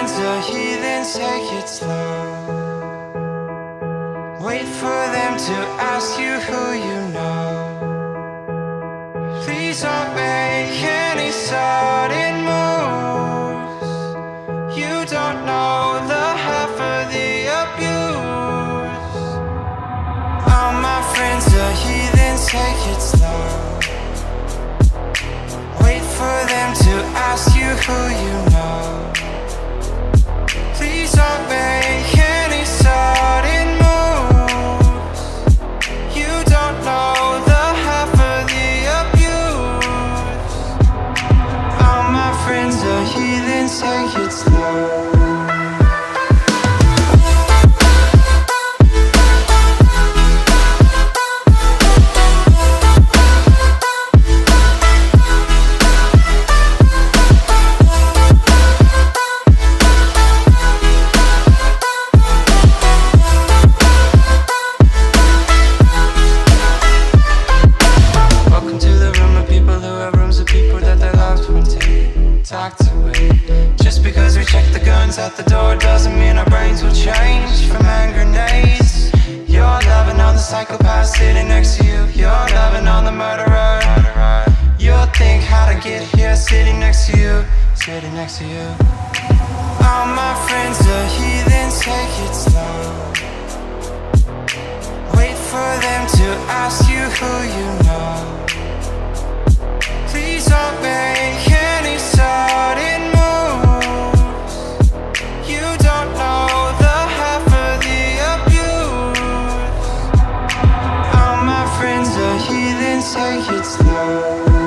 friends are heathens, take it slow. Wait for them to ask you who you know. Please don't make any sudden moves. You don't know the half of the abuse. All my friends are heathens, take it slow. Wait for them to ask you who you know. Please don't make any sudden moves. You don't know the half of the abuse. All my friends are heathens, take it slow. Locked away. Just because we check the guns at the door doesn't mean our brains will change from hand grenades. You're loving on the psychopath sitting next to you. You're loving on the murderer. You'll think how to get here sitting next to you. Sitting next to you. All my friends are heathens, take it slow. Wait for them to ask you who you know. Please don't make any sudden moves. You don't know the half of the abuse. All my friends are heathens, take it slow.